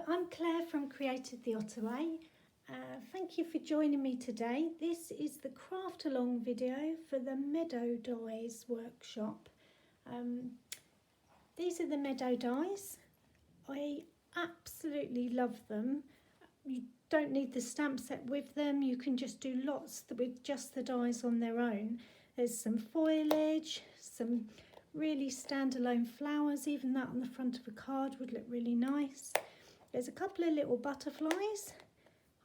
I'm Claire from Created the Ottaway. Thank you for joining me today. This is the craft along video for the Meadow Dies workshop. These are the Meadow Dies. I absolutely love them. You don't need the stamp set with them. You can just do lots with just the dies on their own. There's some foliage, some really standalone flowers. Even that on the front of a card would look really nice. There's a couple of little butterflies,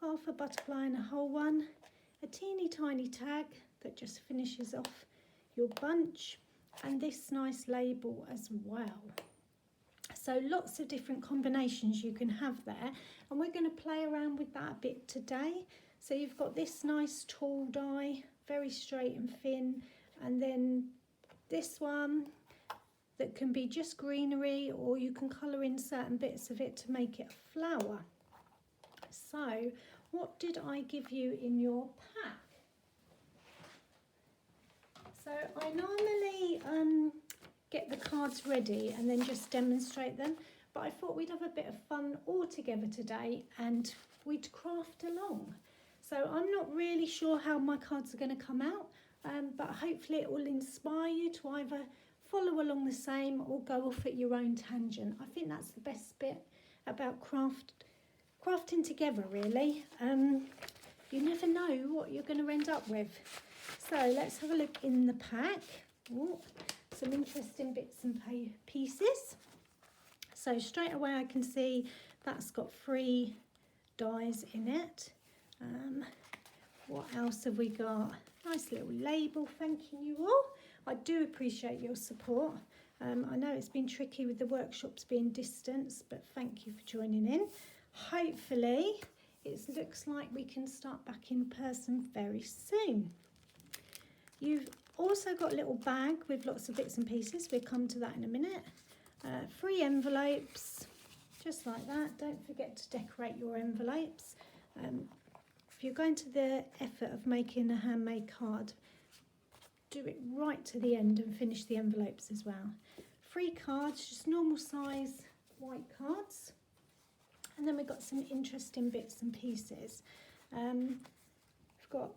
half a butterfly and a whole one, a teeny tiny tag that just finishes off your bunch, and this nice label as well. So lots of different combinations you can have there, and we're going to play around with that a bit today. So you've got this nice tall die, very straight and thin, and then this one that can be just greenery, or you can colour in certain bits of it to make it a flower. So what did I give you in your pack? So I normally get the cards ready and then just demonstrate them, but I thought we'd have a bit of fun all together today and we'd craft along. So I'm not really sure how my cards are going to come out, but hopefully it will inspire you to either follow along the same or go off at your own tangent. I think that's the best bit about crafting together, really. You never know what you're going to end up with. So let's have a look in the pack. Ooh, some interesting bits and pieces. So straight away I can see that's got 3 dies in it. What else have we got? Nice little label, thanking you all. I do appreciate your support. I know it's been tricky with the workshops being distance, but thank you for joining in. Hopefully it looks like we can start back in person very soon. You've also got a little bag with lots of bits and pieces. We'll come to that in a minute. 3 envelopes, just like that. Don't forget to decorate your envelopes. If you're going to the effort of making a handmade card, do it right to the end and finish the envelopes as well. 3 cards, just normal size white cards. And then we've got some interesting bits and pieces. We've got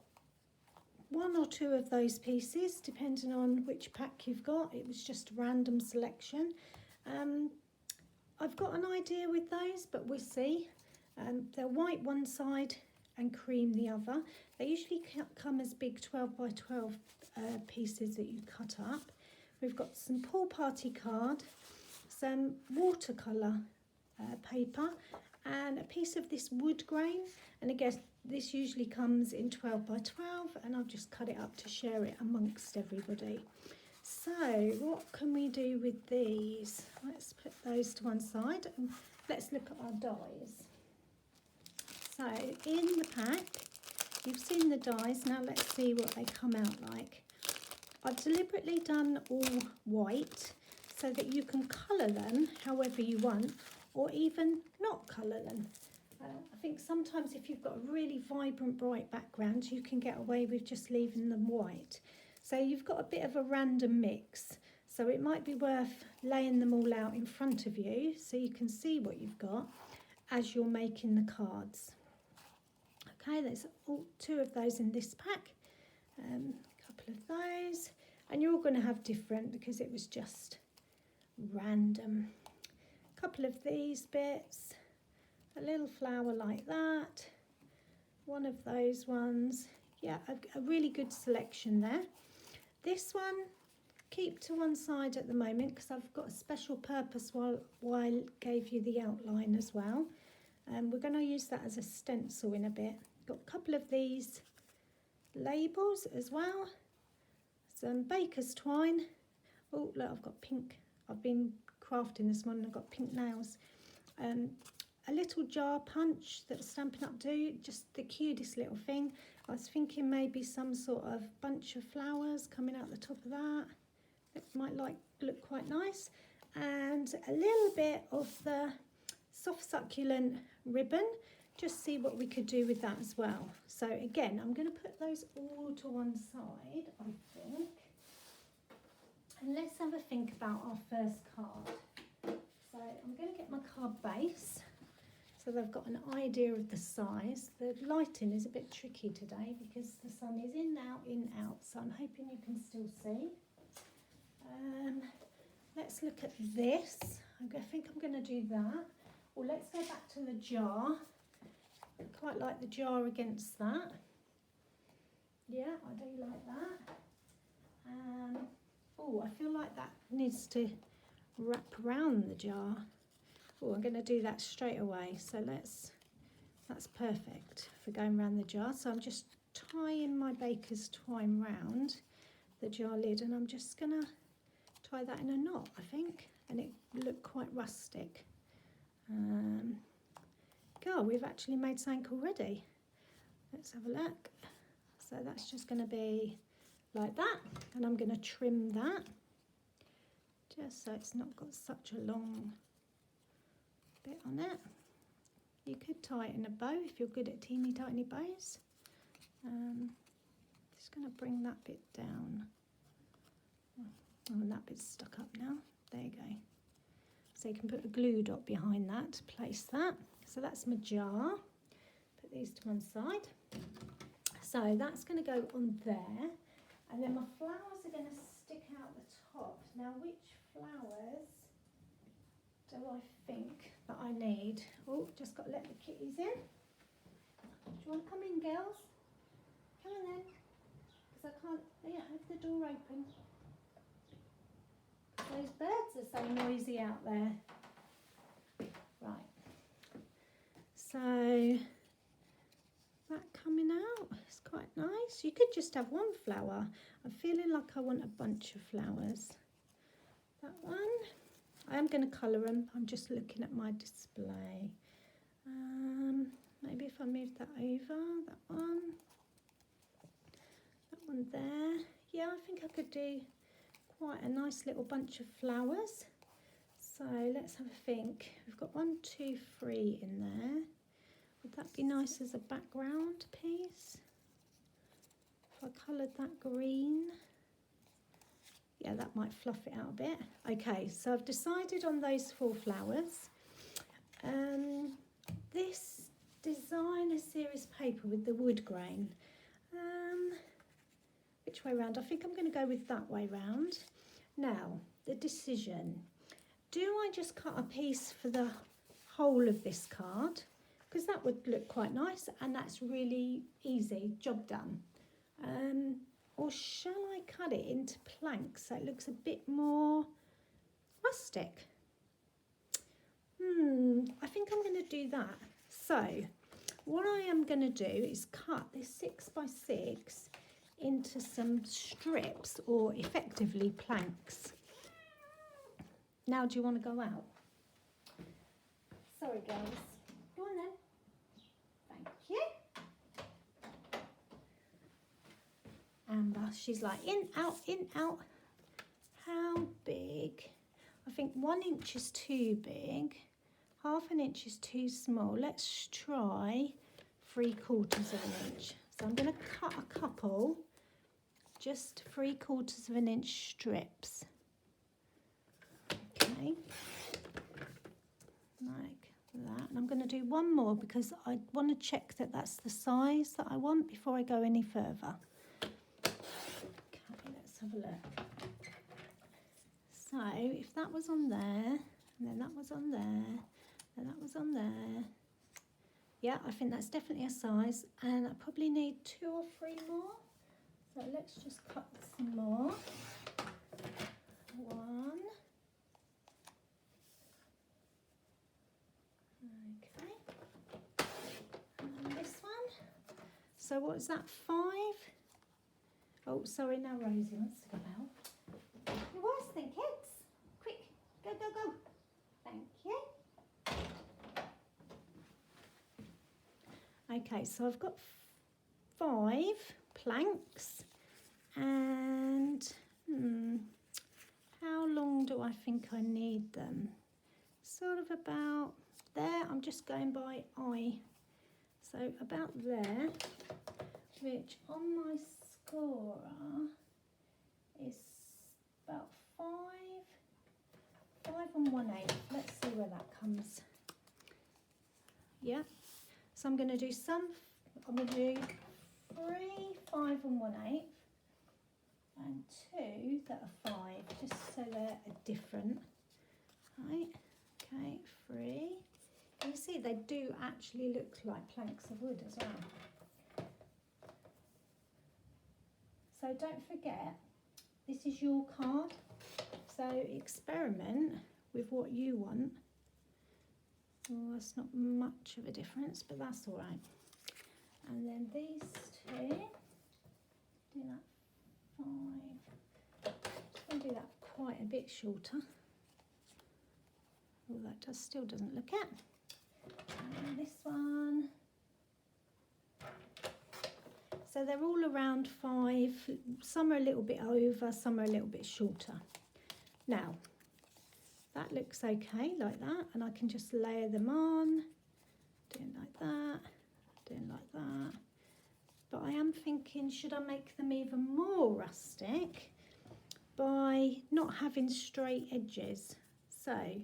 1 or 2 of those pieces, depending on which pack you've got. It was just a random selection. I've got an idea with those, but we'll see. They're white one side and cream the other. They usually come as big 12 by 12 pieces that you cut up. We've got some pool party card, some watercolor paper, and a piece of this wood grain. And again, this usually comes in 12 by 12, and I've just cut it up to share it amongst everybody. So what can we do with these? Let's put those to one side and let's look at our dies. So in the pack, you've seen the dies. Now let's see what they come out like. I've deliberately done all white so that you can colour them however you want, or even not colour them. I think sometimes if you've got a really vibrant, bright background, you can get away with just leaving them white. So you've got a bit of a random mix. So it might be worth laying them all out in front of you so you can see what you've got as you're making the cards. Okay, there's 2 of those in this pack, a couple of those, and you're all going to have different because it was just random. A couple of these bits, a little flower like that, 1 of those ones. Yeah, a really good selection there. This one, keep to one side at the moment because I've got a special purpose while I gave you the outline as well. We're going to use that as a stencil in a bit. Got a couple of these labels as well. Some baker's twine. Oh, look, I've got pink. I've been crafting this one and I've got pink nails. A little jar punch that Stampin' Up do, just the cutest little thing. I was thinking maybe some sort of bunch of flowers coming out the top of that. It might look quite nice. And a little bit of the soft succulent ribbon. Just see what we could do with that as well. So again, I'm going to put those all to one side, I think. And let's have a think about our first card. So I'm going to get my card base. so they've got an idea of the size. The lighting is a bit tricky today because the sun is in, out, so I'm hoping you can still see. Let's look at this. I think I'm going to do that. Or let's go back to the jar. I quite like the jar against that. Yeah, I do like that. Oh, I feel like that needs to wrap around the jar. Oh, I'm going to do that straight away. So that's perfect for going around the jar. So I'm just tying my baker's twine round the jar lid, and I'm just going to tie that in a knot, I think, and it looked quite rustic. God, we've actually made something already. Let's have a look. So that's just going to be like that, and I'm going to trim that just so it's not got such a long bit on it. You could tie it in a bow if you're good at teeny tiny bows. Just going to bring that bit down. Oh, and that bit's stuck up now. There you go. So you can put a glue dot behind that to place that. So that's my jar. Put these to one side. So that's going to go on there. And then my flowers are going to stick out the top. Now, which flowers do I think that I need? Oh, just got to let the kitties in. Do you want to come in, girls? Come on then. Because I can't, yeah, have the door open. Those birds are so noisy out there. Right. So that coming out, it's quite nice. You could just have one flower. I'm feeling like I want a bunch of flowers. That one. I am going to colour them. I'm just looking at my display. Maybe if I move that over, that one there. Yeah, I think I could do quite a nice little bunch of flowers. So let's have a think. We've got 1, 2, 3 in there. Would that be nice as a background piece? If I coloured that green. Yeah, that might fluff it out a bit. Okay, so I've decided on those 4 flowers. This designer series paper with the wood grain. Which way round? I think I'm going to go with that way round. Now, the decision. Do I just cut a piece for the whole of this card? Because that would look quite nice, and that's really easy, job done. Or shall I cut it into planks so it looks a bit more rustic? I think I'm going to do that. So what I am going to do is cut this 6 by 6 into some strips, or effectively planks. Now, do you want to go out? Sorry, girls. Go on then. Thank you. Amber, she's like, in, out, in, out. How big? I think 1 inch is too big. 1/2 inch is too small. Let's try 3/4 of an inch. So I'm going to cut a couple, just 3/4 of an inch strips. Okay, like that. And I'm going to do one more because I want to check that that's the size that I want before I go any further. Okay, let's have a look. So if that was on there, and then that was on there, and that was on there. Yeah, I think that's definitely a size, and I probably need 2 or 3 more. So let's just cut some more. 1. Okay. And this one. So what is that, 5? Oh, sorry, now Rosie wants to go out. You're worse than kids. Quick, go, go, go. Thank you. Okay, so I've got 5 planks, and how long do I think I need them? Sort of about there. I'm just going by eye. So about there, which on my scorer is about 5 and 1/8. Let's see where that comes. Yeah. So I'm going to do I'm going to do 3, 5 and 1/8 and 2 that are 5, just so they're different. Right, okay, 3. You see they do actually look like planks of wood as well. So don't forget, this is your card, so experiment with what you want. Oh, that's not much of a difference, but that's all right. And then these 2, do that 5. Just going to do that quite a bit shorter. Oh, that still doesn't look it. And this one. So they're all around 5. Some are a little bit over, some are a little bit shorter. Now, that looks okay like that, and I can just layer them on, doing like that, doing like that. But I am thinking, should I make them even more rustic by not having straight edges? So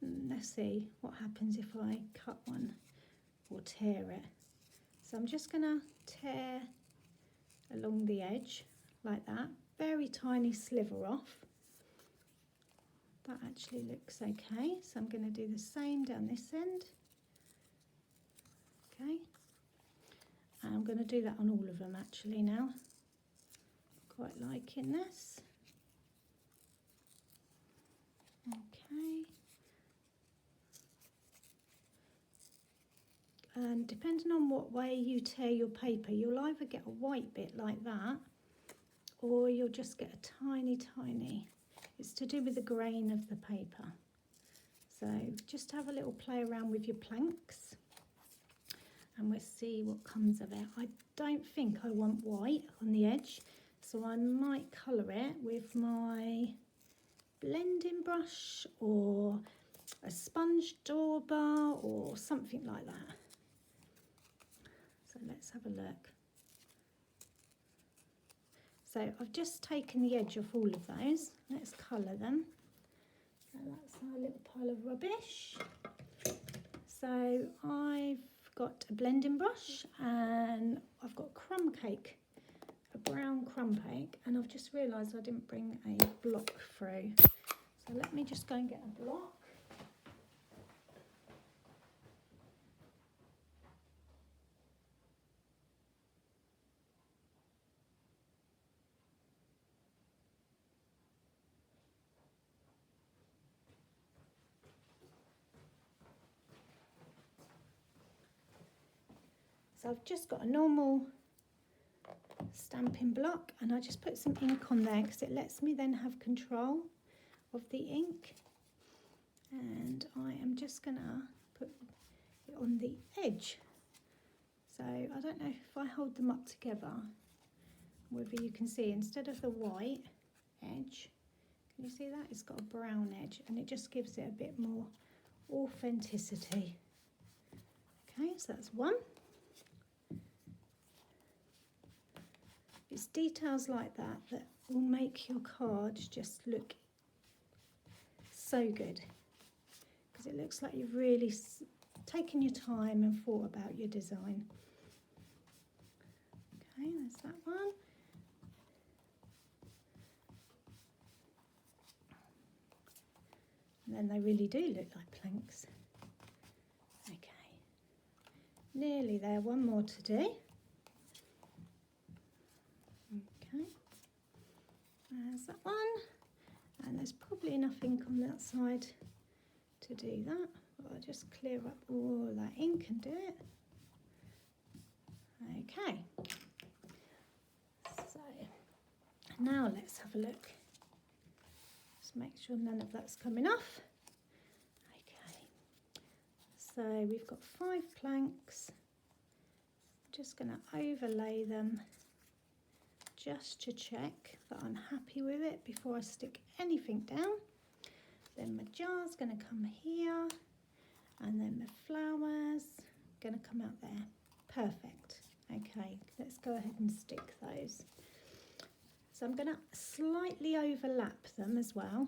let's see what happens if I cut one or tear it. So I'm just going to tear along the edge like that, very tiny sliver off. That actually looks okay, so I'm going to do the same down this end. Okay, and I'm going to do that on all of them actually now. Quite liking this. Okay. And depending on what way you tear your paper, you'll either get a white bit like that, or you'll just get a tiny, it's to do with the grain of the paper. So just have a little play around with your planks and we'll see what comes of it. I don't think I want white on the edge, so I might colour it with my blending brush or a sponge dauber or something like that. So let's have a look. So I've just taken the edge off all of those. Let's colour them. So that's our little pile of rubbish. So I've got a blending brush and I've got crumb cake, a brown crumb cake, and I've just realised I didn't bring a block through. So let me just go and get a block. So I've just got a normal stamping block and I just put some ink on there because it lets me then have control of the ink. And I am just going to put it on the edge. So I don't know if I hold them up together, whether you can see, instead of the white edge, can you see that? It's got a brown edge and it just gives it a bit more authenticity. Okay, so that's one. It's details like that that will make your card just look so good, because it looks like you've really taken your time and thought about your design. Okay, there's that one. And then they really do look like planks. Okay, nearly there, one more to do. Okay, there's that one, and there's probably enough ink on that side to do that. I'll just clear up all that ink and do it. Okay, so now let's have a look. Just make sure none of that's coming off. Okay, so we've got 5 planks. I'm just going to overlay them just to check that I'm happy with it before I stick anything down. Then my jar's going to come here, and then my flowers going to come out there. Perfect. Okay, let's go ahead and stick those. So I'm going to slightly overlap them as well,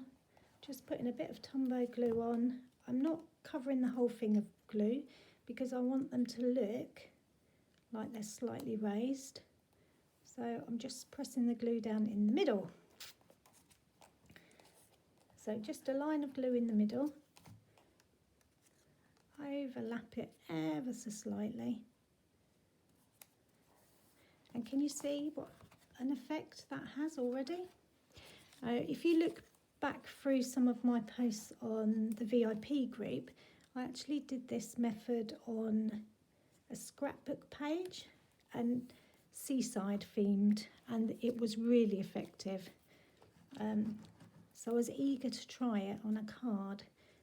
just putting a bit of Tombow glue on. I'm not covering the whole thing of glue because I want them to look like they're slightly raised. So I'm just pressing the glue down in the middle. So just a line of glue in the middle. Overlap it ever so slightly. And can you see what an effect that has already? If you look back through some of my posts on the VIP group, I actually did this method on a scrapbook page and seaside themed, and it was really effective. So I was eager to try it on a card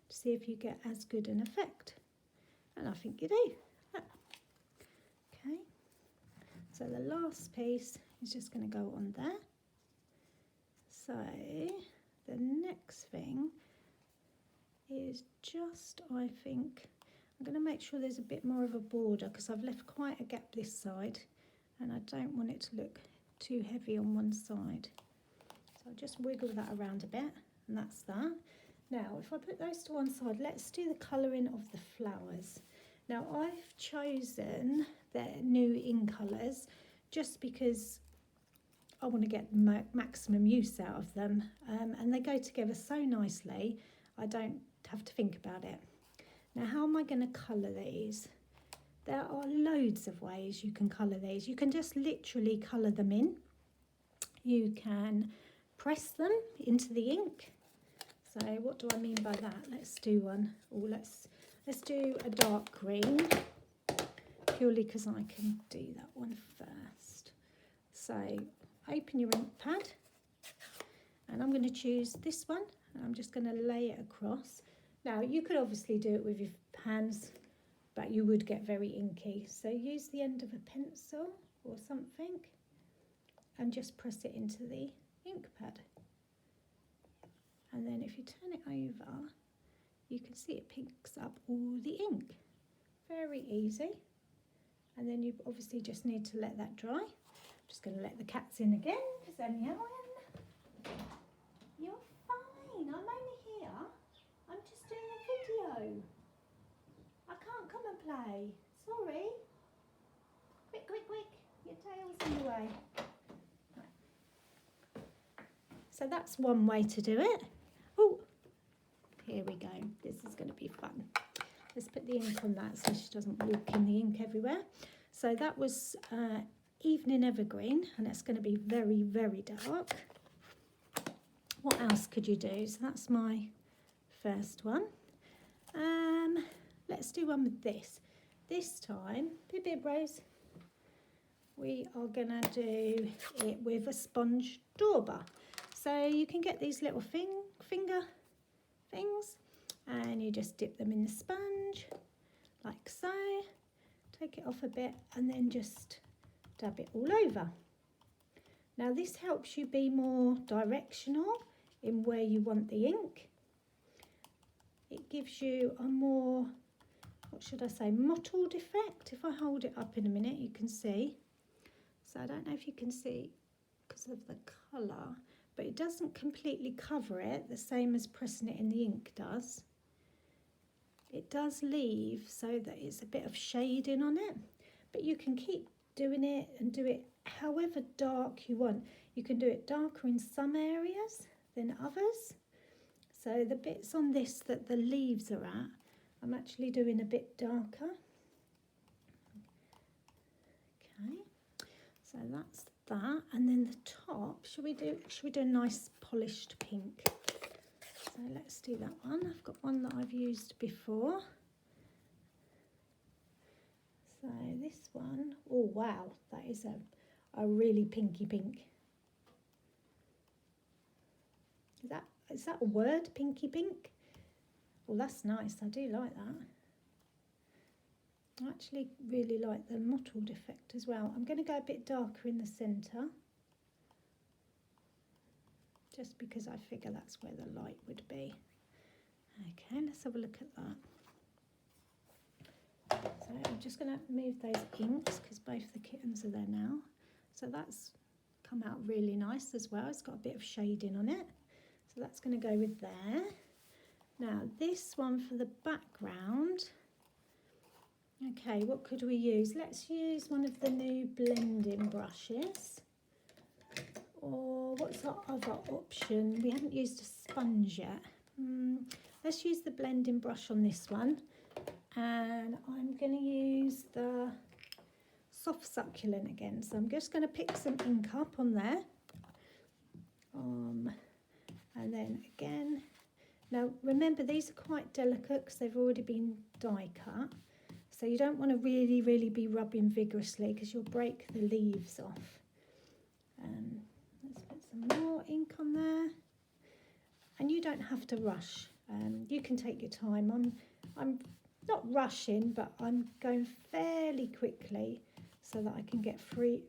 to see if you get as good an effect, and I think you do. Okay, so the last piece is just going to go on there. So the next thing is just, I think, I'm going to make sure there's a bit more of a border because I've left quite a gap this side and I don't want it to look too heavy on one side. So I'll just wiggle that around a bit, and that's that. Now, if I put those to one side, let's do the colouring of the flowers. Now, I've chosen the new in colours just because I want to get maximum use out of them, and they go together so nicely I don't have to think about it. Now, how am I going to colour these? There are loads of ways you can colour these. You can just literally colour them in. You can press them into the ink. So what do I mean by that? Let's do one. Oh, let's do a dark green, purely because I can do that one first. So open your ink pad, and I'm going to choose this one, and I'm just going to lay it across. Now, you could obviously do it with your hands, but you would get very inky. So use the end of a pencil or something and just press it into the ink pad. And then if you turn it over, you can see it picks up all the ink. Very easy. And then you obviously just need to let that dry. I'm just going to let the cats in again because they're meowing. You're fine. I'm only here. I'm just doing a video. I can't come and play. Sorry. Quick, quick, quick. Your tail's in the way. Right. So that's one way to do it. Oh, here we go. This is going to be fun. Let's put the ink on that so she doesn't walk in the ink everywhere. So that was Evening Evergreen, and it's going to be very, very dark. What else could you do? So that's my first one. Let's do one with this. This time, Bib Rose, we are going to do it with a sponge dauber. So you can get these little finger things, and you just dip them in the sponge like so. Take it off a bit and then just dab it all over. Now this helps you be more directional in where you want the ink. It gives you a more, what should I say, mottled effect. If I hold it up in a minute, you can see. So I don't know if you can see because of the colour, but it doesn't completely cover it, the same as pressing it in the ink does. It does leave so that it's a bit of shading on it, but you can keep doing it and do it however dark you want. You can do it darker in some areas than others. So the bits on this that the leaves are at, I'm actually doing a bit darker. Okay, so that's that, and then the top, should we do a nice polished pink? So let's do that one. I've got one that I've used before. So this one, oh wow, that is a really pinky pink. Is that a word, pinky pink? Well, that's nice, I do like that. I actually really like the mottled effect as well. I'm going to go a bit darker in the centre, just because I figure that's where the light would be. Okay, let's have a look at that. So I'm just going to move those inks because both the kittens are there now. So that's come out really nice as well. It's got a bit of shading on it. So that's going to go with there. Now this one for the background, Okay, what could we use? Let's use one of the new blending brushes. Or what's our other option? We haven't used a sponge yet. Let's use the blending brush on this one. And I'm going to use the soft succulent again. So I'm just going to pick some ink up on there. And then again, now remember these are quite delicate because they've already been die cut. So you don't want to really be rubbing vigorously because you'll break the leaves off. Let's put some more ink on there. And you don't have to rush. You can take your time. I'm not rushing, but I'm going fairly quickly so that I can get free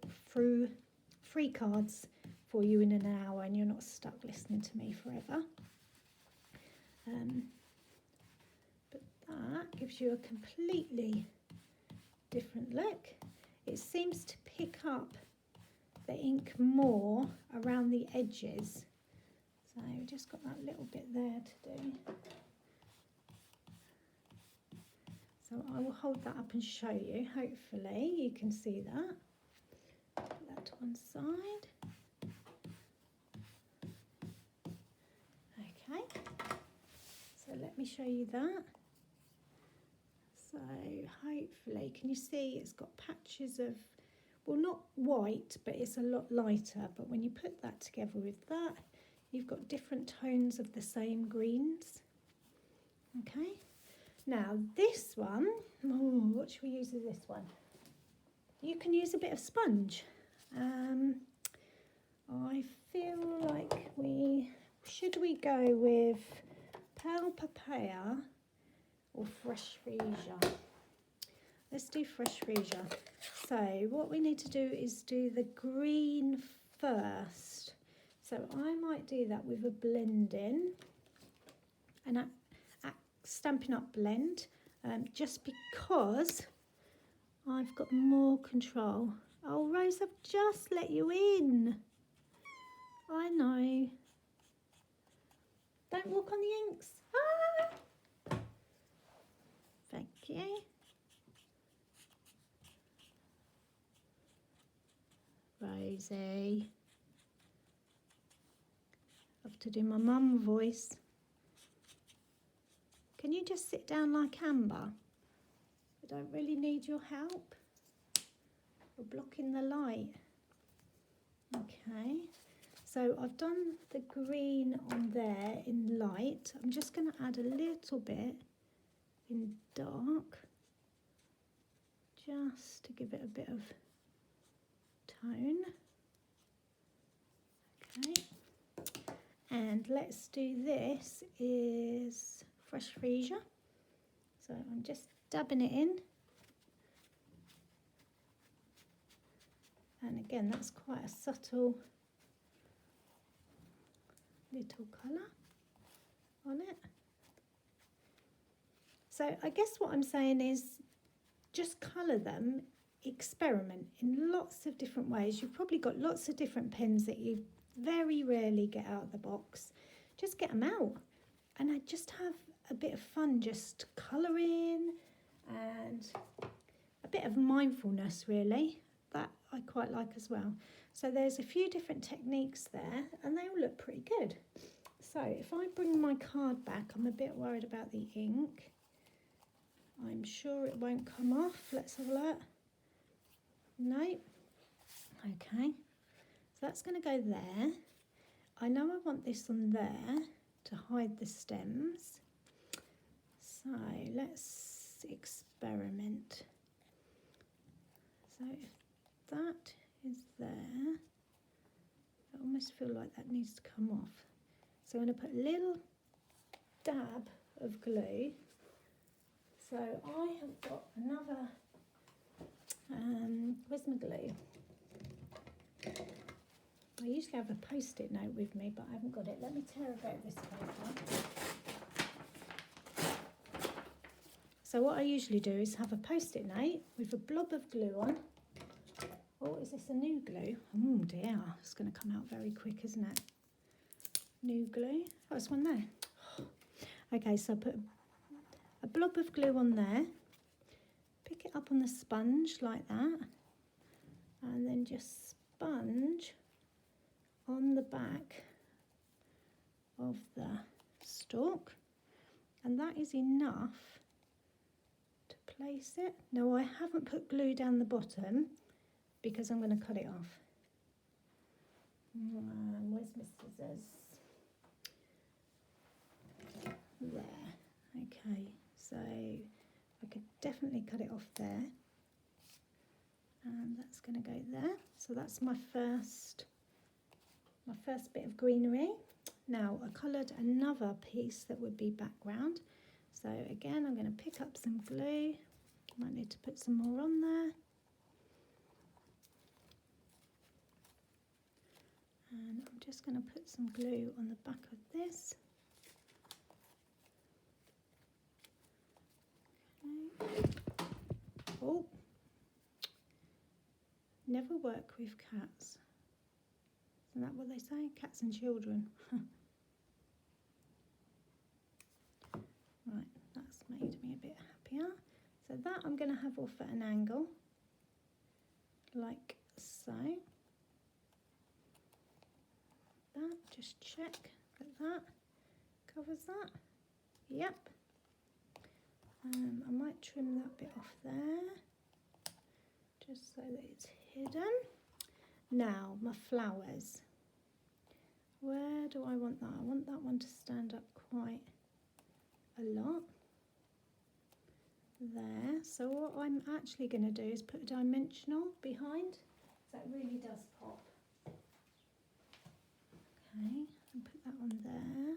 cards for you in an hour and you're not stuck listening to me forever. But that gives you a completely different look. It seems to pick up the ink more around the edges. So we've just got that little bit there to do. So I will hold that up and show you. Hopefully you can see that. Put that to one side. Okay. So let me show you that. So hopefully, can you see it's got patches of, well, not white, but it's a lot lighter. But when you put that together with that, you've got different tones of the same greens. Okay. Now this one, what should we use with this one? You can use a bit of sponge. I feel like should we go with pale papaya or fresh freesia? Let's do fresh freesia. So what we need to do is do the green first. So I might do that with a blending and a Stampin' Up blend, just because I've got more control. Oh, Rose, I've just let you in. I know. Don't walk on the inks. Ah! Thank you. Rosie. I have to do my mum voice. Can you just sit down like Amber? I don't really need your help. You're blocking the light. Okay, so I've done the green on there in light. I'm just going to add a little bit in dark, just to give it a bit of tone. Okay, and let's do this is fresh freesia. So I'm just dabbing it in. And again, that's quite a subtle little colour on it. So I guess what I'm saying is just colour them, experiment in lots of different ways. You've probably got lots of different pens that you very rarely get out of the box. Just get them out and I just have a bit of fun just colouring and a bit of mindfulness really, that I quite like as well. So there's a few different techniques there and they all look pretty good. So if I bring my card back, I'm a bit worried about the ink. I'm sure it won't come off. Let's have a look. No. Okay. So that's going to go there. I know I want this on there to hide the stems. So let's experiment. So if that is there, I almost feel like that needs to come off. So I'm going to put a little dab of glue. So I have got another, where's my glue? I usually have a post-it note with me, but I haven't got it. Let me tear about this paper. So what I usually do is have a post-it note with a blob of glue on. Oh, is this a new glue? Oh dear, it's going to come out very quick, isn't it? New glue. Oh, there's one there. Okay, so I put a blob of glue on there. Pick it up on the sponge like that, and then just sponge on the back of the stalk, and that is enough to place it. Now I haven't put glue down the bottom because I'm going to cut it off. Where's my scissors? There. Okay, so I could definitely cut it off there, and that's going to go there. So that's my first bit of greenery. Now I coloured another piece that would be background, so again I'm going to pick up some glue. Might need to put some more on there, and I'm just going to put some glue on the back of this. Okay. Oh, never work with cats. Isn't that what they say? Cats and children. Right, that's made me a bit happier. So that I'm going to have off at an angle, like so. That, just check that that covers that. Yep. I might trim that bit off there, just so that it's hidden. Now, my flowers. Where do I want that? I want that one to stand up quite a lot. There. So what I'm actually going to do is put a dimensional behind, so it really does pop. Okay, and put that on there,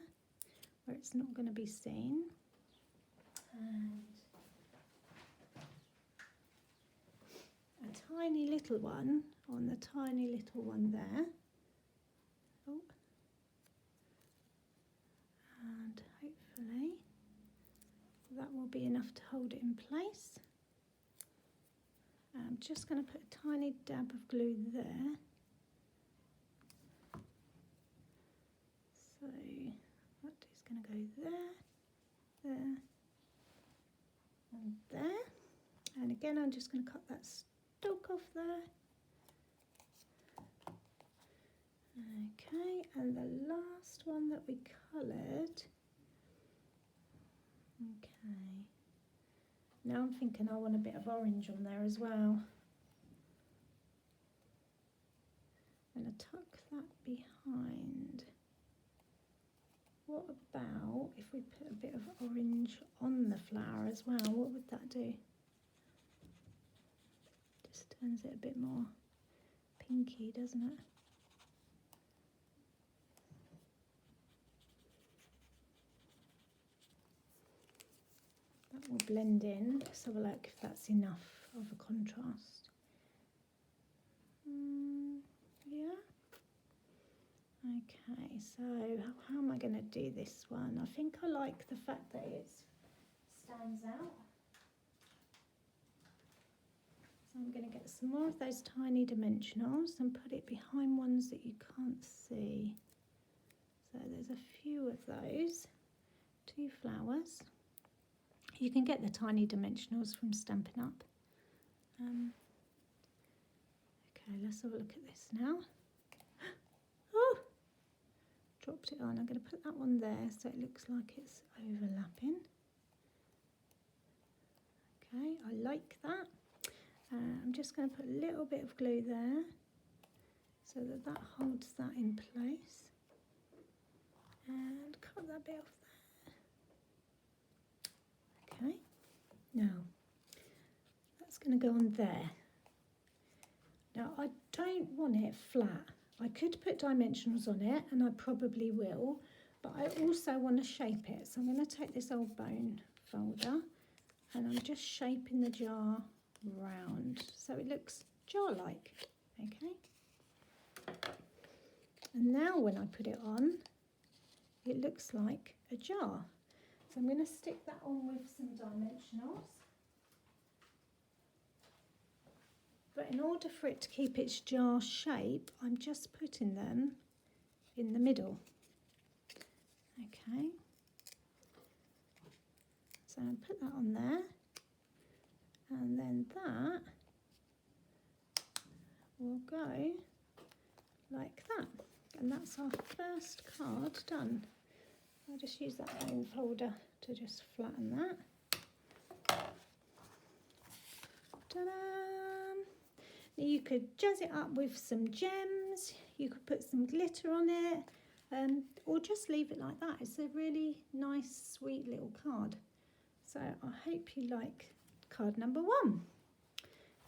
where it's not going to be seen. And a tiny little one on the tiny little one there. Oh. And hopefully that will be enough to hold it in place. I'm just going to put a tiny dab of glue there. So that is going to go there, there, and there. And again, I'm just going to cut that stalk off there. Okay, and the last one that we coloured. Okay. Now I'm thinking I want a bit of orange on there as well. I'm going to tuck that behind. What about if we put a bit of orange on the flower as well? What would that do? Just turns it a bit more pinky, doesn't it? That will blend in. Just have a look if that's enough of a contrast. Yeah. Okay, so how am I going to do this one? I think I like the fact that it stands out. So I'm going to get some more of those tiny dimensionals and put it behind ones that you can't see. So there's a few of those. 2 flowers. You can get the tiny dimensionals from Stampin' Up. Okay, let's have a look at this now. Oh! Dropped it on. I'm going to put that one there so it looks like it's overlapping. Okay, I like that. I'm just going to put a little bit of glue there so that that holds that in place. And cut that bit off there. Okay, now that's going to go on there. Now I don't want it flat. I could put dimensionals on it, and I probably will, but I also want to shape it. So I'm going to take this old bone folder and I'm just shaping the jar round so it looks jar-like. Okay. And now when I put it on, it looks like a jar. So I'm going to stick that on with some dimensionals. But in order for it to keep its jar shape, I'm just putting them in the middle. Okay. So I'll put that on there. And then that will go like that. And that's our first card done. I'll just use that foam folder to just flatten that. Ta-da! You could jazz it up with some gems, you could put some glitter on it, or just leave it like that. It's a really nice, sweet little card. So I hope you like card number 1.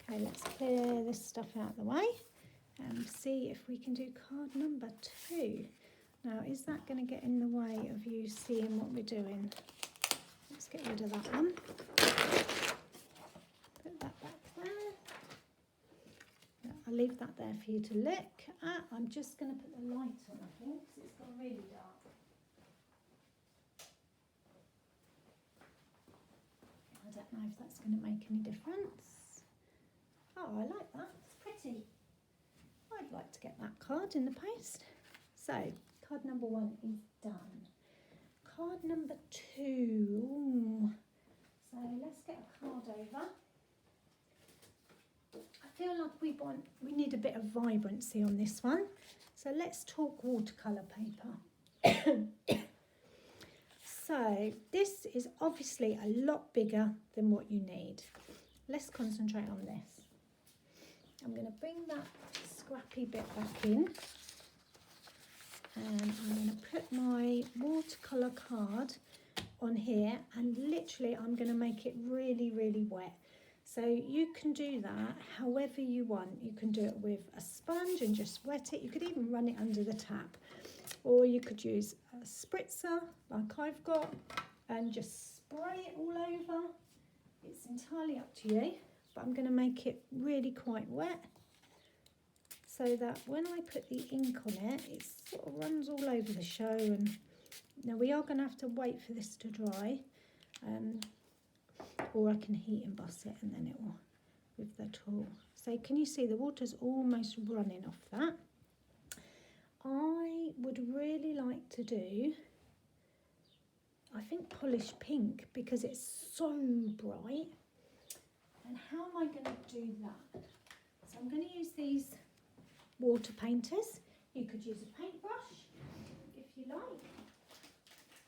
Okay, let's clear this stuff out of the way and see if we can do card number 2. Now, is that going to get in the way of you seeing what we're doing? Let's get rid of that one. Put that back there. I'll leave that there for you to look at. I'm just going to put the light on, I think, because it's gone really dark. I don't know if that's going to make any difference. Oh, I like that. It's pretty. I'd like to get that card in the post. So, card number 1 is done. Card number 2. Ooh. So let's get a card over. I feel like we need a bit of vibrancy on this one. So let's talk watercolour paper. So this is obviously a lot bigger than what you need. Let's concentrate on this. I'm going to bring that scrappy bit back in. And I'm going to put my watercolour card on here, and literally I'm going to make it really, really wet. So you can do that however you want. You can do it with a sponge and just wet it. You could even run it under the tap, or you could use a spritzer like I've got and just spray it all over. It's entirely up to you, but I'm going to make it really quite wet, so that when I put the ink on it, it sort of runs all over the show. And now we are going to have to wait for this to dry, or I can heat emboss it and then it will with the tool. So can you see the water's almost running off that? I would really like to do, I think, polished pink, because it's so bright. And how am I going to do that? So I'm going to use these water painters. You could use a paintbrush if you like.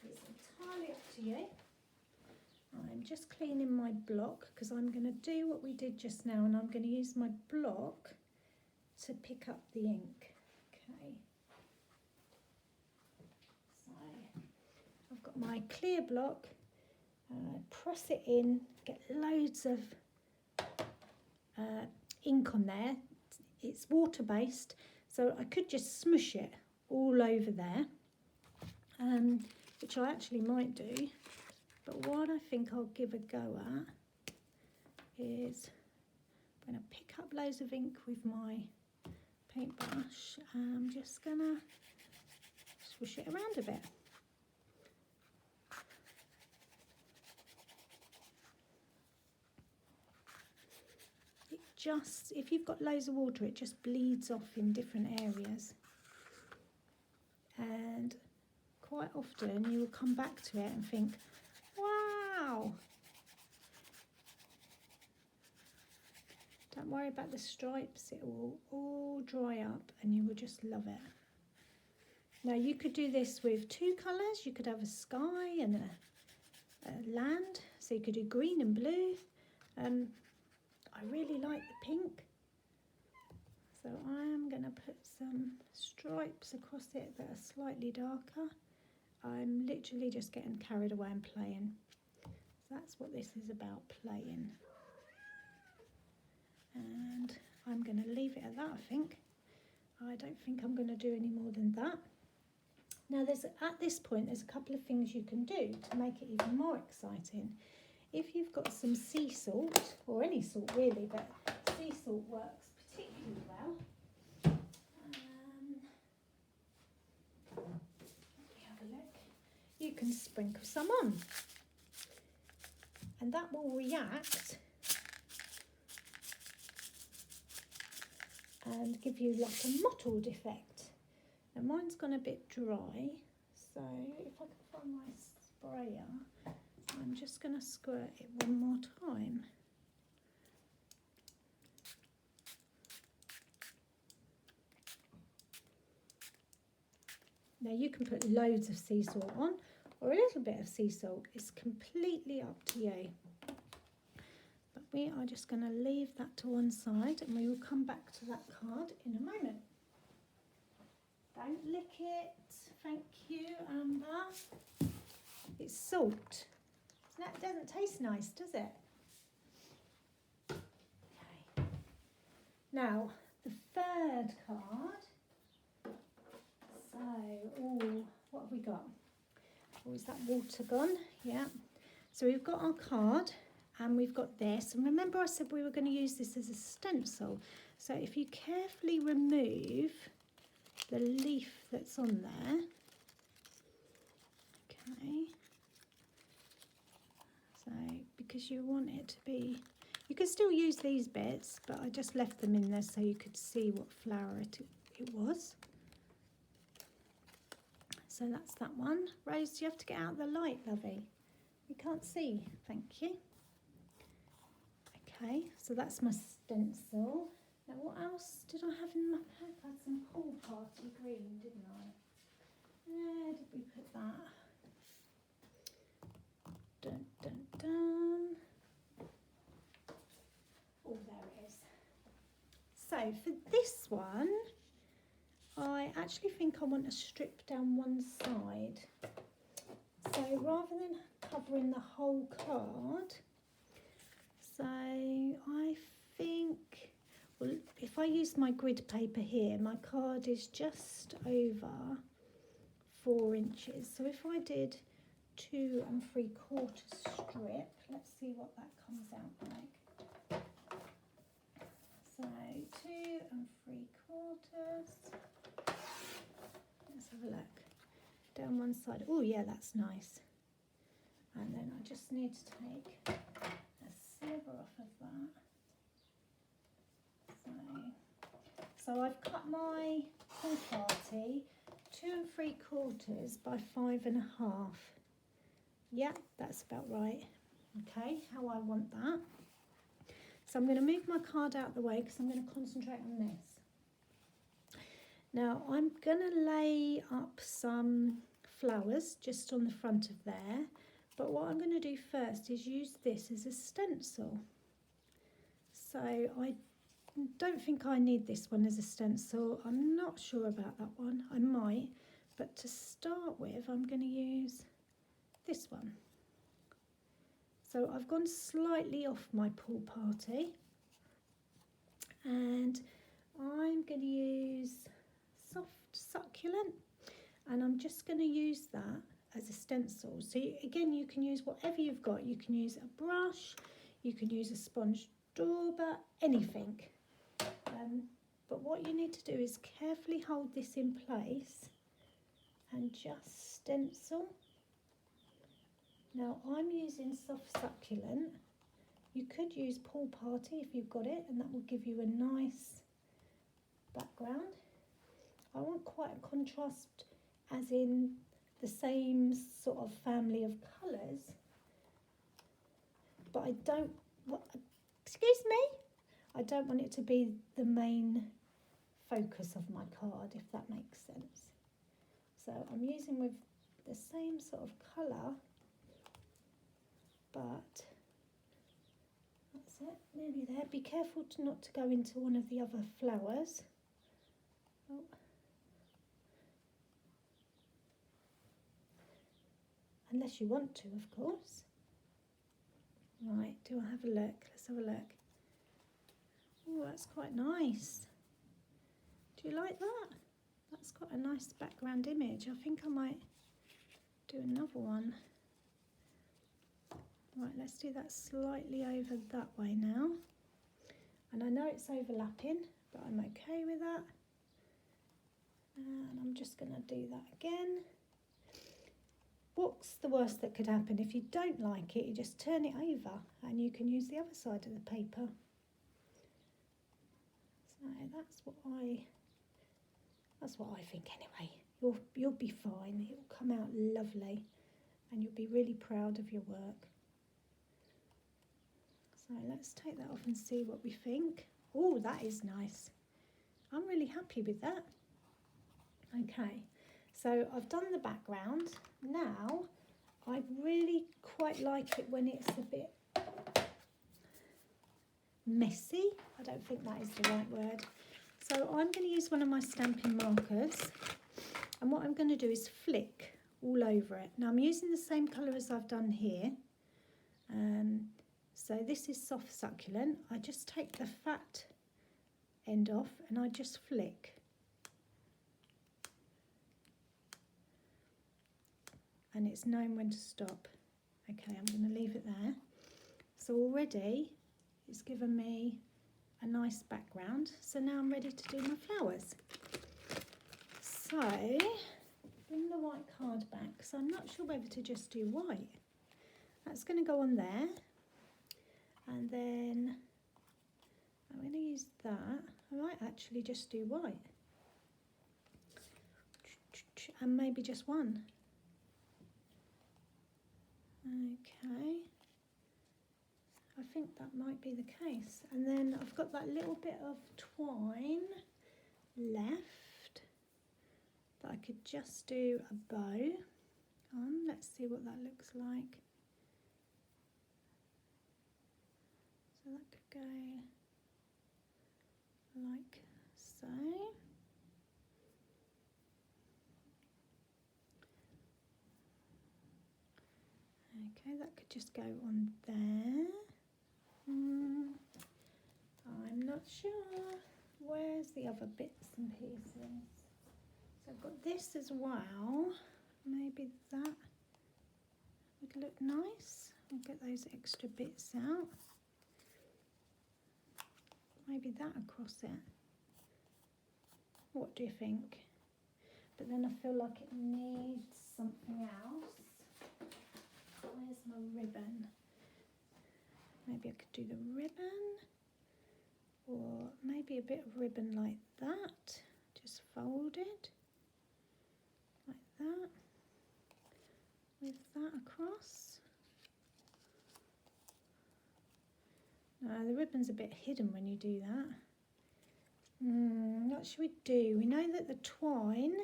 It's entirely up to you. I'm just cleaning my block because I'm going to do what we did just now, and I'm going to use my block to pick up the ink. Okay. So I've got my clear block. Press it in, get loads of ink on there. It's water based, so I could just smush it all over there, which I actually might do. But what I think I'll give a go at is I'm going to pick up loads of ink with my paintbrush. I'm just going to swish it around a bit. It just, if you've got loads of water, it just bleeds off in different areas. And quite often you will come back to it and think, wow! Don't worry about the stripes, it will all dry up and you will just love it. Now you could do this with 2 colours. You could have a sky and a land, so you could do green and blue. I really like the pink, so I am going to put some stripes across it that are slightly darker. I'm literally just getting carried away and playing. So that's what this is about, playing. And I'm going to leave it at that, I think. I don't think I'm going to do any more than that. Now, at this point, there's a couple of things you can do to make it even more exciting. If you've got some sea salt, or any salt really, but sea salt works particularly well. You can sprinkle some on, and that will react and give you like a mottled effect. Now mine's gone a bit dry, so if I can find my sprayer, I'm just going to squirt it one more time. Now you can put loads of sea salt on or a little bit of sea salt. It's completely up to you. But we are just going to leave that to one side and we will come back to that card in a moment. Don't lick it. Thank you, Amber. It's salt. That doesn't taste nice, does it? Okay. Now, the third card. So, what have we got? Oh, is that water gone? Yeah. So we've got our card and we've got this. And remember I said we were going to use this as a stencil. So if you carefully remove the leaf that's on there. Okay. So, because you want it to be, you could still use these bits, but I just left them in there so you could see what flower it was. So that's that one. Rose, you have to get out the light, lovey. You can't see. Thank you. Okay, so that's my stencil. Now what else did I have in my pack? I had some pool party green, didn't I? Where did we put that? Dun, dun, dun. Oh, there it is. So for this one, I actually think I want to strip down one side. So rather than covering the whole card, so I think, well, if I use my grid paper here, my card is just over 4 inches. So if I did 2 3/4 strip, let's see what that comes out like. So 2 3/4. Let's have a look. Down one side. Oh yeah, that's nice. And then I just need to take a sliver off of that. So I've cut my pool party 2 3/4 by 5 1/2. Yeah, that's about right. Okay, how I want that. So I'm going to move my card out the way because I'm going to concentrate on this. Now I'm going to lay up some flowers just on the front of there, but what I'm going to do first is use this as a stencil. So I don't think I need this one as a stencil. I'm not sure about that one. I might, but to start with I'm going to use this one. So I've gone slightly off my pool party and I'm going to use soft succulent and I'm just going to use that as a stencil. So again, you can use whatever you've got. You can use a brush, you can use a sponge dauber, anything. But what you need to do is carefully hold this in place and just stencil. Now I'm using soft succulent. You could use pool party if you've got it, and that will give you a nice background. I want quite a contrast, as in the same sort of family of colours, but I don't, excuse me? I don't want it to be the main focus of my card, if that makes sense. So I'm using with the same sort of colour, but that's it, nearly there. Be careful not to go into one of the other flowers. Oh. Unless you want to, of course. Right, do I have a look? Let's have a look. Oh, that's quite nice. Do you like that? That's got a nice background image. I think I might do another one. Right, let's do that slightly over that way now. And I know it's overlapping, but I'm okay with that. And I'm just going to do that again. What's the worst that could happen? If you don't like it, you just turn it over and you can use the other side of the paper. So that's what I think anyway. You'll be fine. It'll come out lovely and you'll be really proud of your work. So let's take that off and see what we think. Oh, that is nice. I'm really happy with that. Okay, So I've done the background. Now I really quite like it when it's a bit messy. I don't think that is the right word. So I'm going to use one of my stamping markers, and what I'm going to do is flick all over it. Now I'm using the same colour as I've done here. So this is soft succulent. I just take the fat end off and I just flick. And it's knowing when to stop. Okay, I'm going to leave it there. So already it's given me a nice background. So now I'm ready to do my flowers. So bring the white card back, because I'm not sure whether to just do white. That's going to go on there. And then I'm going to use that. I might actually just do white. And maybe just one. Okay. I think that might be the case. And then I've got that little bit of twine left that I could just do a bow on. Let's see what that looks like. So that could go like so. Okay, that could just go on there. I'm not sure. Where's the other bits and pieces? So I've got this as well. Maybe that would look nice. I'll get those extra bits out. Maybe that across it. What do you think? But then I feel like it needs something else. Where's my ribbon? Maybe I could do the ribbon, or maybe a bit of ribbon like that, just folded like that, with that across. No, the ribbon's a bit hidden when you do that. What should we do? We know that the twine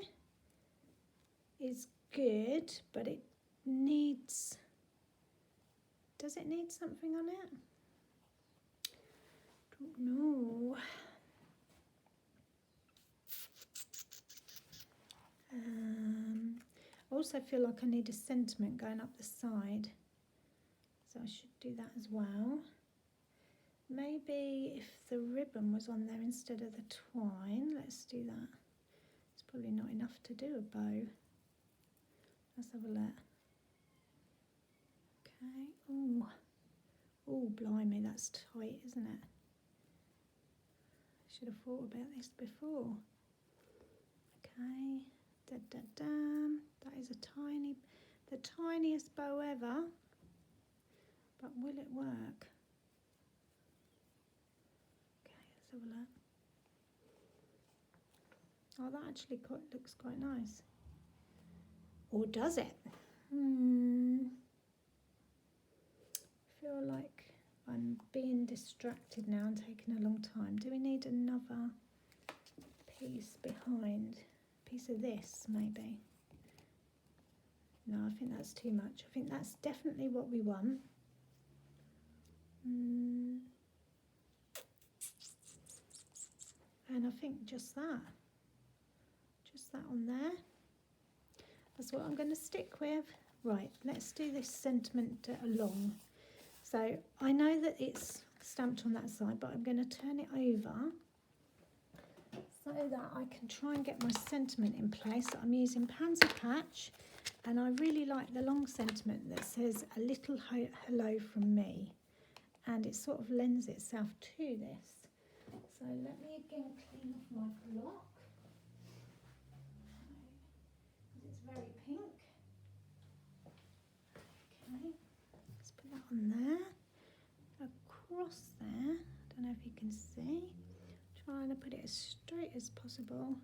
is good, but it needs... Does it need something on it? Don't know. I also feel like I need a sentiment going up the side, so I should do that as well. Maybe if the ribbon was on there instead of the twine, let's do that. It's probably not enough to do a bow. Let's have a look. Okay. Oh, blimey, that's tight, isn't it? I should have thought about this before. Okay. That is the tiniest bow ever. But will it work? Okay, let's have a look. Oh, that actually looks quite nice. Or does it? I feel like I'm being distracted now and taking a long time. Do we need another piece behind? A piece of this, maybe? No, I think that's too much. I think that's definitely what we want. And I think just that on there. That's what I'm going to stick with. Right, let's do this sentiment along. So I know that it's stamped on that side, but I'm going to turn it over so that I can try and get my sentiment in place. I'm using Pansy Patch, and I really like the long sentiment that says a little hello from me, and it sort of lends itself to this. So let me again clean off my block. It's very pink. Okay. Put that on there, across there. I don't know if you can see. Trying to put it as straight as possible,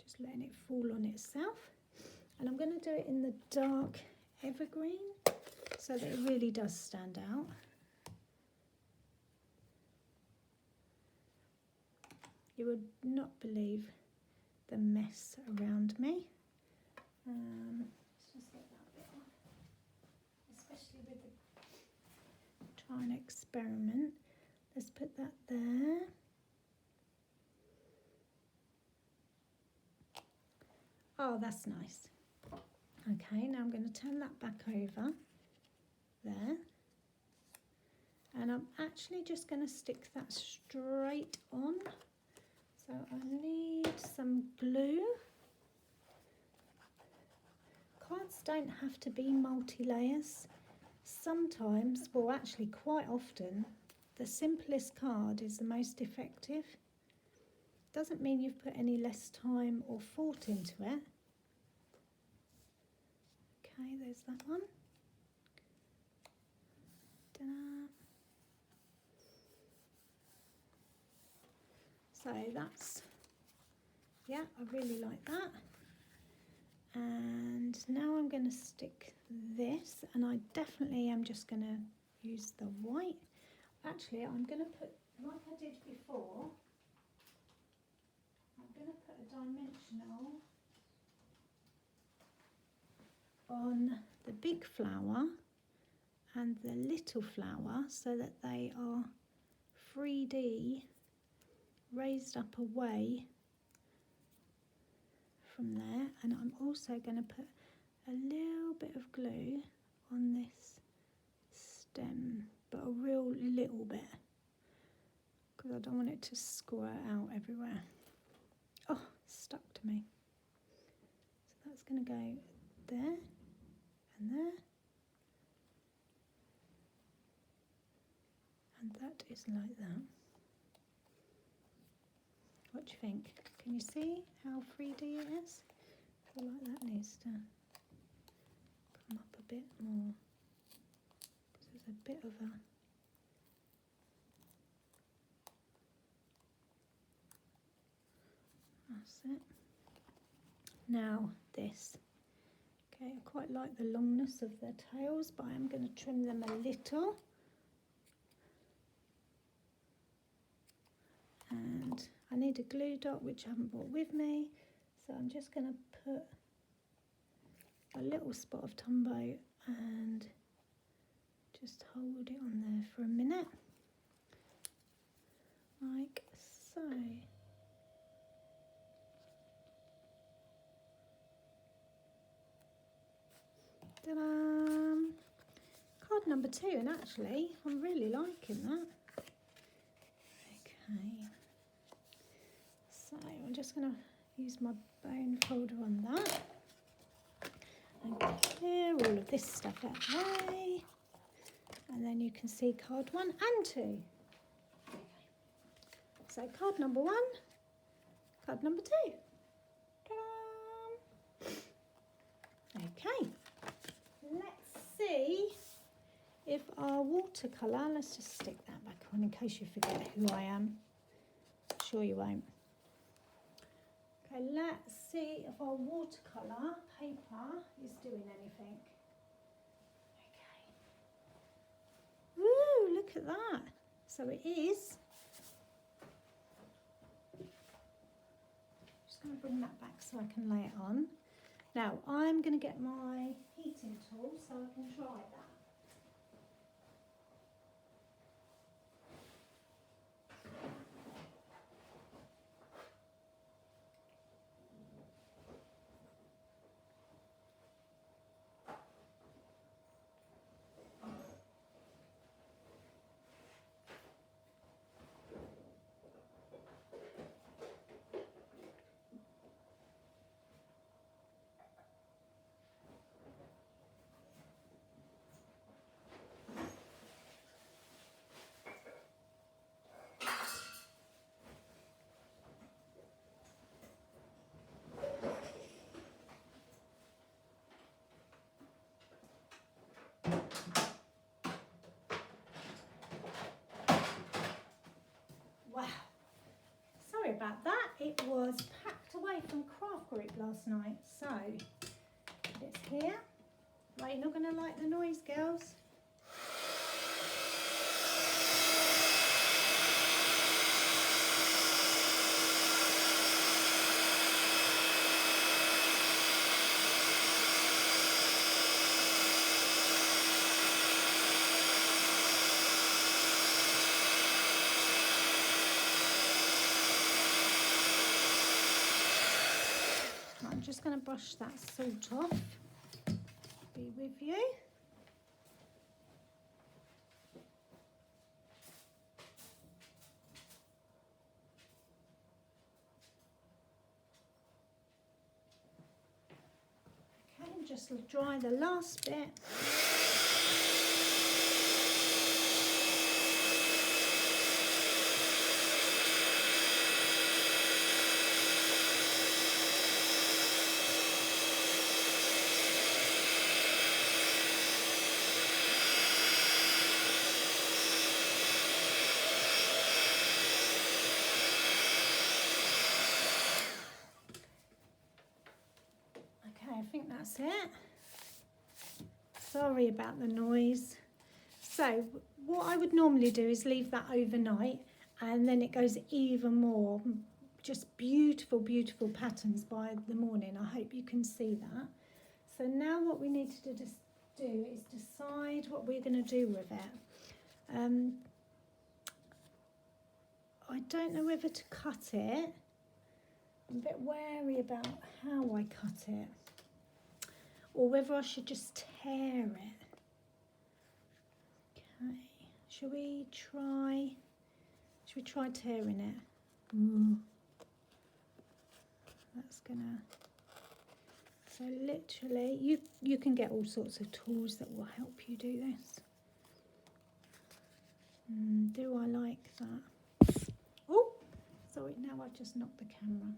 just letting it fall on itself. And I'm going to do it in the dark evergreen so that it really does stand out. You would not believe the mess around me. Let's just get that bit off, especially with the trying to experiment. Let's put that there. Oh, that's nice. Okay, now I'm going to turn that back over there. And I'm actually just going to stick that straight on. So I need some glue. Cards don't have to be multi-layers. Sometimes, well actually quite often, the simplest card is the most effective. Doesn't mean you've put any less time or thought into it. Okay, there's that one. Ta-da. So that's, yeah, I really like that. And now I'm going to stick this, and I definitely am just going to use the white. Actually, I'm going to put, like I did before, I'm going to put a dimensional on the big flower and the little flower so that they are 3D raised up away from there. And I'm also going to put a little bit of glue on this stem, but a real little bit, because I don't want it to squirt out everywhere. Oh, it's stuck to me. So that's going to go there and there, and that is like that. What do you think? Can you see how 3D it is? I feel like that needs to come up a bit more, because there's a bit of a that's it. Now this. Okay, I quite like the longness of their tails, but I'm going to trim them a little. And I need a glue dot, which I haven't brought with me, so I'm just going to put a little spot of Tombow and just hold it on there for a minute, like so. Ta-da! Card number 2, and actually I'm really liking that. Okay, so I'm just going to use my bone folder on that and clear all of this stuff out of the way, and then you can see card 1 and 2. Okay. So card number 1, card number 2. Ta-da! Okay, let's see if our watercolour, let's just stick that back on in case you forget who I am. Sure you won't. Okay, let's see if our watercolour paper is doing anything. Okay. Woo, look at that. So it is. Just going to bring that back so I can lay it on. Now, I'm going to get my heating tool so I can try that. Wow, sorry about that. It was packed away from craft group last night, so it's here. Right, you're not going to like the noise, girls. I'm just going to brush that salt off. Be with you. Okay, and just dry the last bit. I think that's it. Sorry about the noise. So what I would normally do is leave that overnight, and then it goes even more. Just beautiful, beautiful patterns by the morning. I hope you can see that. So now what we need to do is decide what we're going to do with it. I don't know whether to cut it. I'm a bit wary about how I cut it, or whether I should just tear it. Okay, should we try tearing it? That's gonna, so literally you can get all sorts of tools that will help you do this. Do I like that? Oh, sorry, now I've just knocked the camera.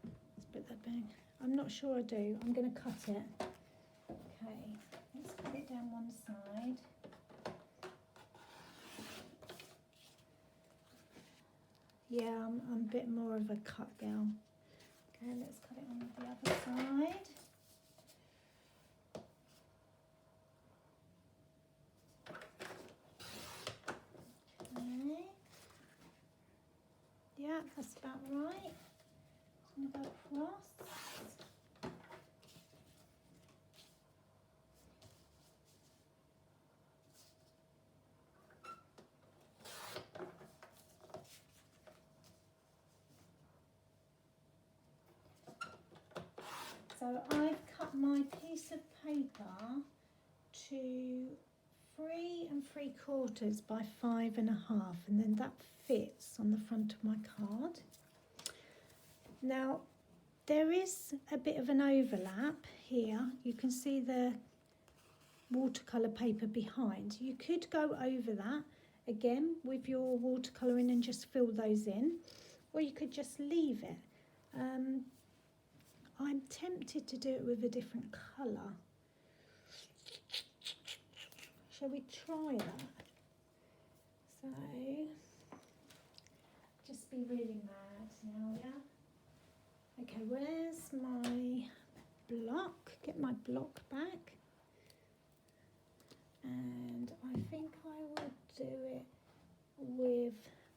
Let's put that back. I'm not sure I do. I'm going to cut it. Okay, let's cut it down one side. Yeah, I'm a bit more of a cut girl. Okay, let's cut it on the other side. Okay. Yeah, that's about right. I'm going to go across. So I've cut my piece of paper to 3 3/4 by 5 1/2, and then that fits on the front of my card. Now there is a bit of an overlap here. You can see the watercolour paper behind. You could go over that again with your watercolouring and just fill those in, or you could just leave it. I'm tempted to do it with a different colour. Shall we try that? So, just be really mad now, yeah? Okay, where's my block? Get my block back. And I think I would do it with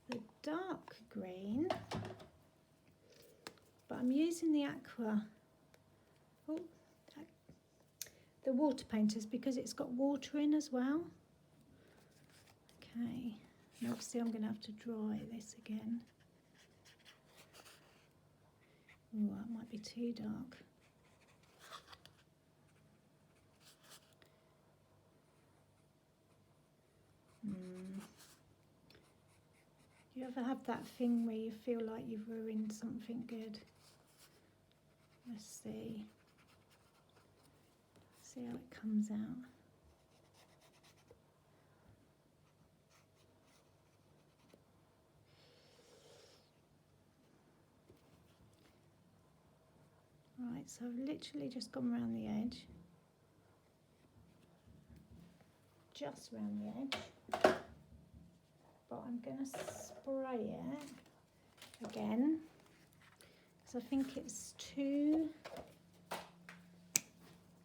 the dark green. But I'm using the aqua, the water painters, because it's got water in as well. Okay, and obviously I'm going to have to dry this again. Oh, that might be too dark. Do you ever have that thing where you feel like you've ruined something good? Let's see. See how it comes out. Right, so I've literally just gone around the edge. Just around the edge. But I'm going to spray it again, because I think it's too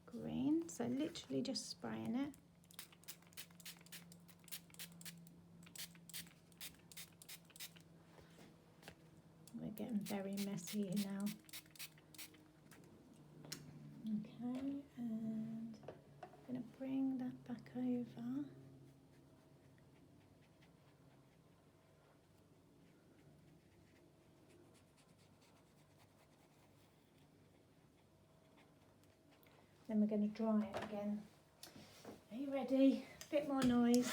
green. So literally just spraying it. We're getting very messy here now. Okay, and I'm going to bring that back over. Then we're going to dry it again. Are you ready? A bit more noise.